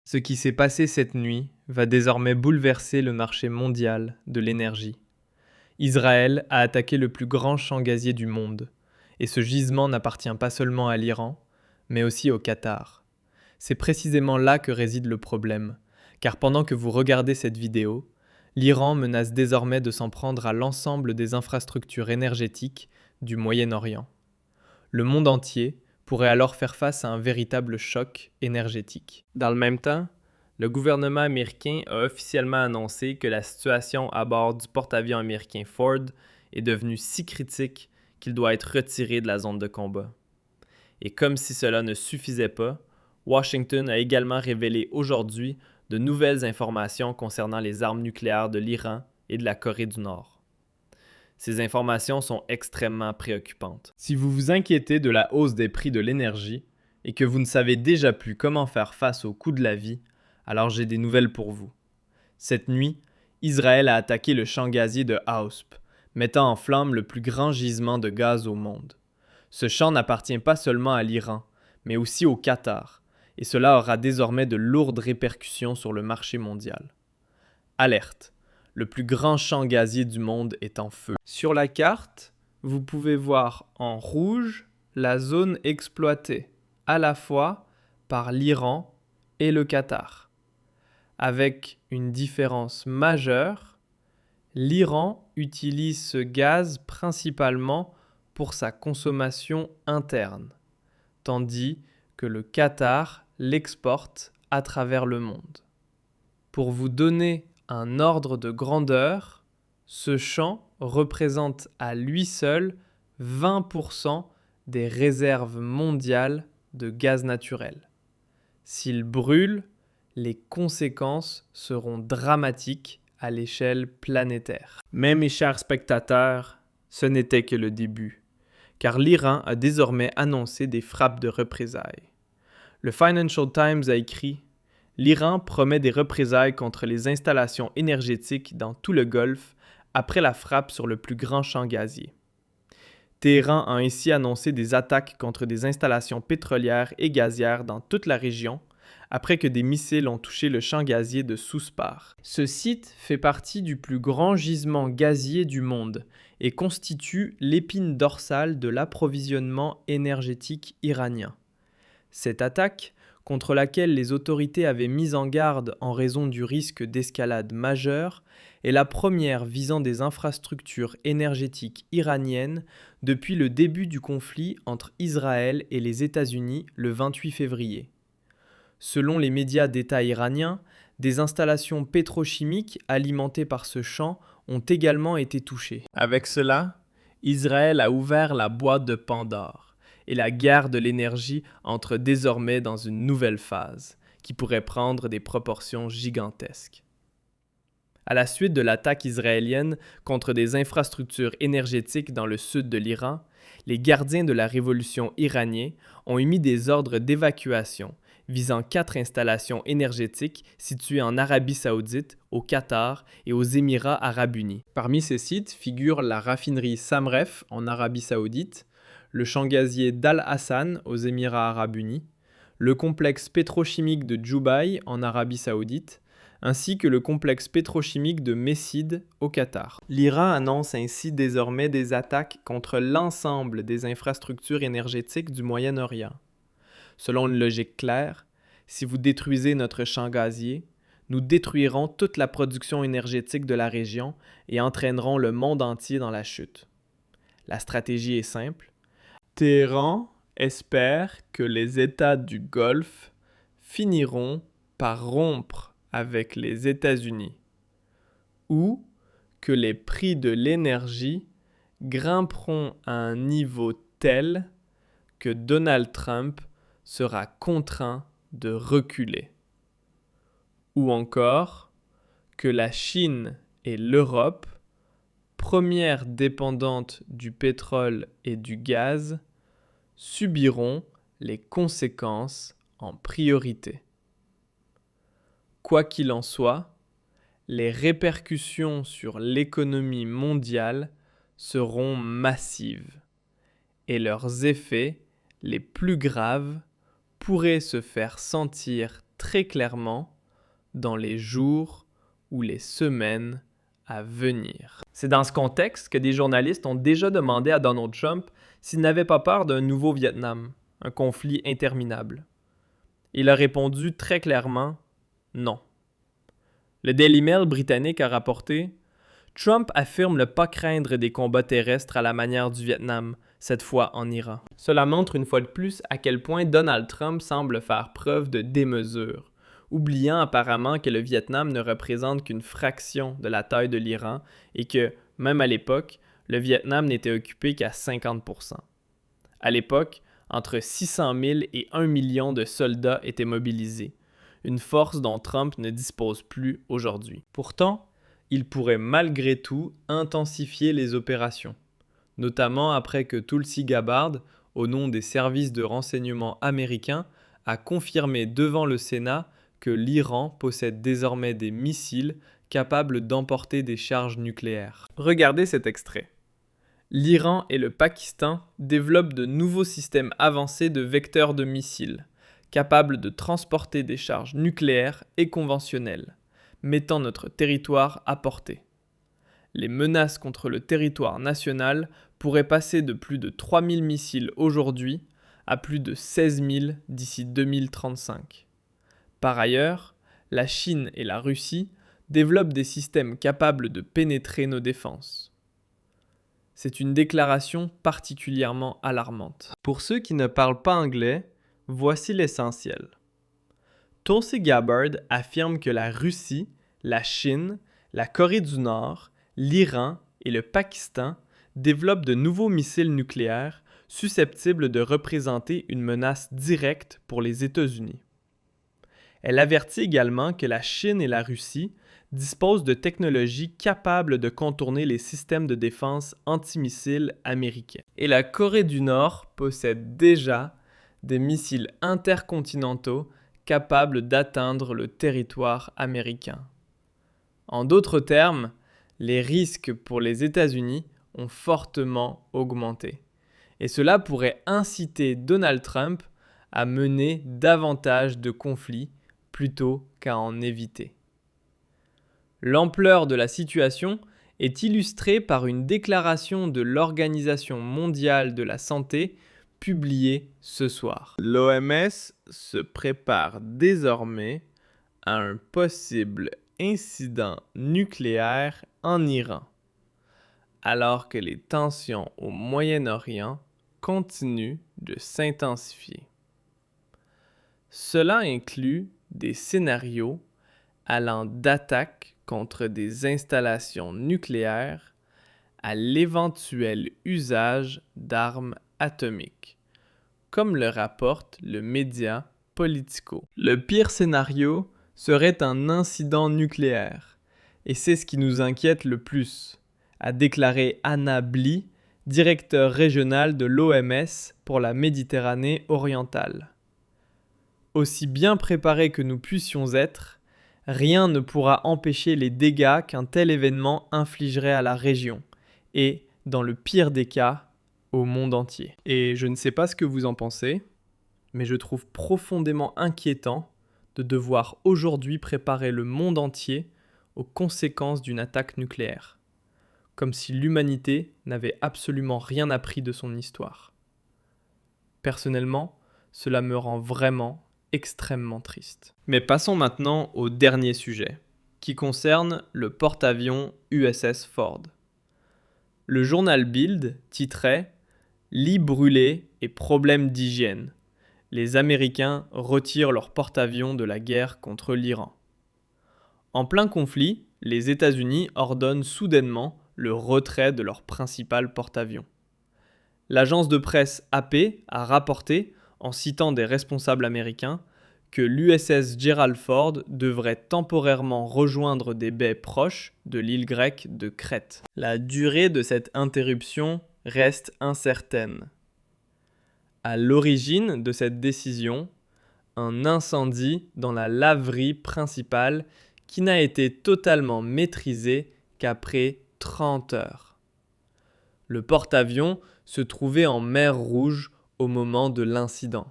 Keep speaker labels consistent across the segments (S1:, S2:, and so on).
S1: Ce qui s'est passé cette nuit va désormais bouleverser le marché mondial de l'énergie. Israël a attaqué le plus grand champ gazier du monde, et ce gisement n'appartient pas seulement à l'Iran, mais aussi au Qatar. C'est précisément là que réside le problème, car pendant que vous regardez cette vidéo, l'Iran menace désormais de s'en prendre à l'ensemble des infrastructures énergétiques du Moyen-Orient. Le monde entier pourrait alors faire face à un véritable choc énergétique. Dans le même temps, le gouvernement américain a officiellement annoncé que la situation à bord du porte-avions américain Ford est devenue si critique qu'il doit être retiré de la zone de combat. Et comme si cela ne suffisait pas, Washington a également révélé aujourd'hui de nouvelles informations concernant les armes nucléaires de l'Iran et de la Corée du Nord. Ces informations sont extrêmement préoccupantes. Si vous vous inquiétez de la hausse des prix de l'énergie et que vous ne savez déjà plus comment faire face au coût de la vie, alors j'ai des nouvelles pour vous. Cette nuit, Israël a attaqué le champ gazier de Hausp, mettant en flamme le plus grand gisement de gaz au monde. Ce champ n'appartient pas seulement à l'Iran, mais aussi au Qatar, et cela aura désormais de lourdes répercussions sur le marché mondial. Alerte! Le plus grand champ gazier du monde est en feu. Sur la carte, vous pouvez voir en rouge la zone exploitée, à la fois par l'Iran et le Qatar. Avec une différence majeure, l'Iran utilise ce gaz principalement pour sa consommation interne, tandis que le Qatar l'exporte à travers le monde. Pour vous donner un ordre de grandeur, ce champ représente à lui seul 20% des réserves mondiales de gaz naturel. S'il brûle, les conséquences seront dramatiques à l'échelle planétaire. Mais mes chers spectateurs, ce n'était que le début, car l'Iran a désormais annoncé des frappes de représailles. Le Financial Times a écrit « L'Iran promet des représailles contre les installations énergétiques dans tout le Golfe après la frappe sur le plus grand champ gazier. » Téhéran a ainsi annoncé des attaques contre des installations pétrolières et gazières dans toute la région, après que des missiles ont touché le champ gazier de Souspar. Ce site fait partie du plus grand gisement gazier du monde et constitue l'épine dorsale de l'approvisionnement énergétique iranien. Cette attaque, contre laquelle les autorités avaient mis en garde en raison du risque d'escalade majeure, est la première visant des infrastructures énergétiques iraniennes depuis le début du conflit entre Israël et les États-Unis le 28 février. Selon les médias d'État iraniens, des installations pétrochimiques alimentées par ce champ ont également été touchées. Avec cela, Israël a ouvert la boîte de Pandore et la guerre de l'énergie entre désormais dans une nouvelle phase qui pourrait prendre des proportions gigantesques. À la suite de l'attaque israélienne contre des infrastructures énergétiques dans le sud de l'Iran, les gardiens de la révolution iranienne ont émis des ordres d'évacuation visant 4 installations énergétiques situées en Arabie Saoudite, au Qatar et aux Émirats arabes unis. Parmi ces sites figurent la raffinerie Samref en Arabie Saoudite, le champ gazier d'Al Hassan aux Émirats arabes unis, le complexe pétrochimique de Dubaï en Arabie Saoudite, ainsi que le complexe pétrochimique de Messid au Qatar. L'Iran annonce ainsi désormais des attaques contre l'ensemble des infrastructures énergétiques du Moyen-Orient. Selon une logique claire, si vous détruisez notre champ gazier, nous détruirons toute la production énergétique de la région et entraînerons le monde entier dans la chute. La stratégie est simple. Téhéran espère que les États du Golfe finiront par rompre avec les États-Unis ou que les prix de l'énergie grimperont à un niveau tel que Donald Trump sera contraint de reculer. Ou encore que la Chine et l'Europe, premières dépendantes du pétrole et du gaz, subiront les conséquences en priorité. Quoi qu'il en soit, les répercussions sur l'économie mondiale seront massives et leurs effets les plus graves pourraient se faire sentir très clairement dans les jours ou les semaines à venir. C'est dans ce contexte que des journalistes ont déjà demandé à Donald Trump s'il n'avait pas peur d'un nouveau Vietnam, un conflit interminable. Il a répondu très clairement non. Le Daily Mail britannique a rapporté « Trump affirme ne pas craindre des combats terrestres à la manière du Vietnam, cette fois en Iran. » Cela montre une fois de plus à quel point Donald Trump semble faire preuve de démesure, oubliant apparemment que le Vietnam ne représente qu'une fraction de la taille de l'Iran et que, même à l'époque, le Vietnam n'était occupé qu'à 50%. À l'époque, entre 600 000 et 1 million de soldats étaient mobilisés, une force dont Trump ne dispose plus aujourd'hui. Pourtant, il pourrait malgré tout intensifier les opérations, notamment après que Tulsi Gabbard, au nom des services de renseignement américains, a confirmé devant le Sénat que l'Iran possède désormais des missiles capables d'emporter des charges nucléaires. Regardez cet extrait. L'Iran et le Pakistan développent de nouveaux systèmes avancés de vecteurs de missiles, capables de transporter des charges nucléaires et conventionnelles, mettant notre territoire à portée. Les menaces contre le territoire national pourraient passer de plus de 3000 missiles aujourd'hui à plus de 16 000 d'ici 2035. Par ailleurs, la Chine et la Russie développent des systèmes capables de pénétrer nos défenses. C'est une déclaration particulièrement alarmante. Pour ceux qui ne parlent pas anglais, voici l'essentiel. Tulsi Gabbard affirme que la Russie, la Chine, la Corée du Nord, l'Iran et le Pakistan développent de nouveaux missiles nucléaires susceptibles de représenter une menace directe pour les États-Unis. Elle avertit également que la Chine et la Russie disposent de technologies capables de contourner les systèmes de défense antimissiles américains. Et la Corée du Nord possède déjà des missiles intercontinentaux capables d'atteindre le territoire américain. En d'autres termes, les risques pour les États-Unis ont fortement augmenté. Et cela pourrait inciter Donald Trump à mener davantage de conflits plutôt qu'à en éviter. L'ampleur de la situation est illustrée par une déclaration de l'Organisation mondiale de la santé publiée ce soir. L'OMS se prépare désormais à un possible incident nucléaire en Iran, alors que les tensions au Moyen-Orient continuent de s'intensifier. Cela inclut des scénarios allant d'attaques contre des installations nucléaires à l'éventuel usage d'armes atomiques, comme le rapporte le média Politico. Le pire scénario serait un incident nucléaire, et c'est ce qui nous inquiète le plus, a déclaré Anna Blie, directeur régional de l'OMS pour la Méditerranée orientale. Aussi bien préparés que nous puissions être, rien ne pourra empêcher les dégâts qu'un tel événement infligerait à la région et, dans le pire des cas, au monde entier. Et je ne sais pas ce que vous en pensez, mais je trouve profondément inquiétant de devoir aujourd'hui préparer le monde entier aux conséquences d'une attaque nucléaire, comme si l'humanité n'avait absolument rien appris de son histoire. Personnellement, cela me rend vraiment extrêmement triste. Mais passons maintenant au dernier sujet, qui concerne le porte-avions USS Ford. Le journal Bild titrait « Lit brûlé et problème d'hygiène. Les Américains retirent leur porte-avions de la guerre contre l'Iran ». En plein conflit, les États-Unis ordonnent soudainement le retrait de leur principal porte-avions. L'agence de presse AP a rapporté, en citant des responsables américains, que l'USS Gerald Ford devrait temporairement rejoindre des baies proches de l'île grecque de Crète. La durée de cette interruption reste incertaine. À l'origine de cette décision, un incendie dans la laverie principale qui n'a été totalement maîtrisé qu'après 30 heures. Le porte-avions se trouvait en mer Rouge au moment de l'incident.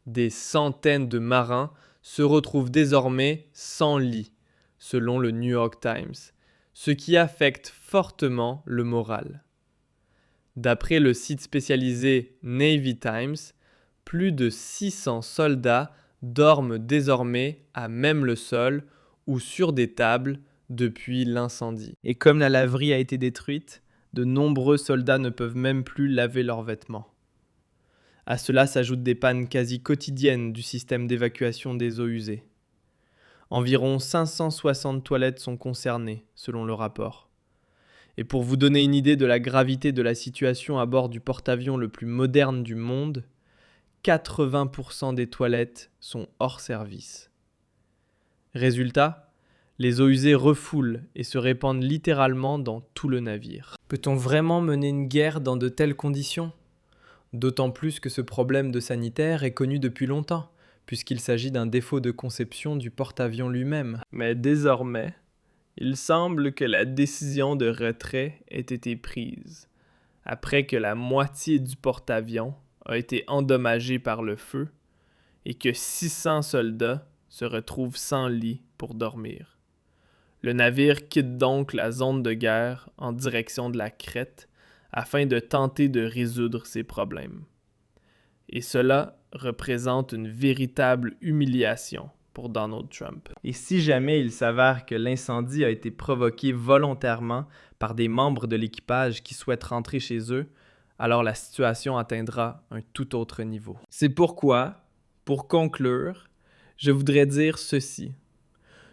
S1: Des centaines de marins se retrouvent désormais sans lit, selon le New York Times, ce qui affecte fortement le moral. D'après le site spécialisé Navy Times, plus de 600 soldats dorment désormais à même le sol ou sur des tables depuis l'incendie. Et comme la laverie a été détruite, de nombreux soldats ne peuvent même plus laver leurs vêtements. À cela s'ajoutent des pannes quasi quotidiennes du système d'évacuation des eaux usées. Environ 560 toilettes sont concernées, selon le rapport. Et pour vous donner une idée de la gravité de la situation à bord du porte-avions le plus moderne du monde, 80% des toilettes sont hors service. Résultat, les eaux usées refoulent et se répandent littéralement dans tout le navire. Peut-on vraiment mener une guerre dans de telles conditions ? D'autant plus que ce problème de sanitaire est connu depuis longtemps, puisqu'il s'agit d'un défaut de conception du porte-avions lui-même. Mais désormais, il semble que la décision de retrait ait été prise, après que la moitié du porte-avions a été endommagée par le feu et que 600 soldats se retrouvent sans lit pour dormir. Le navire quitte donc la zone de guerre en direction de la Crète afin de tenter de résoudre ces problèmes. Et cela représente une véritable humiliation pour Donald Trump. Et si jamais il s'avère que l'incendie a été provoqué volontairement par des membres de l'équipage qui souhaitent rentrer chez eux, alors la situation atteindra un tout autre niveau. C'est pourquoi, pour conclure, je voudrais dire ceci.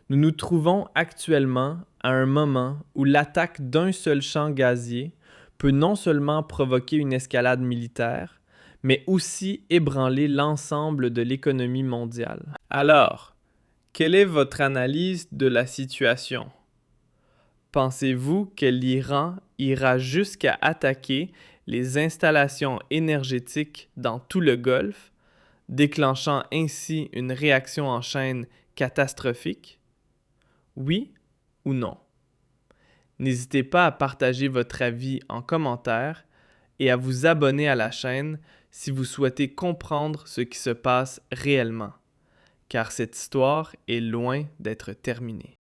S1: Nous nous trouvons actuellement à un moment où l'attaque d'un seul champ gazier peut non seulement provoquer une escalade militaire, mais aussi ébranler l'ensemble de l'économie mondiale. Alors, quelle est votre analyse de la situation? Pensez-vous que l'Iran ira jusqu'à attaquer les installations énergétiques dans tout le Golfe, déclenchant ainsi une réaction en chaîne catastrophique? Oui ou non? N'hésitez pas à partager votre avis en commentaire et à vous abonner à la chaîne si vous souhaitez comprendre ce qui se passe réellement, car cette histoire est loin d'être terminée.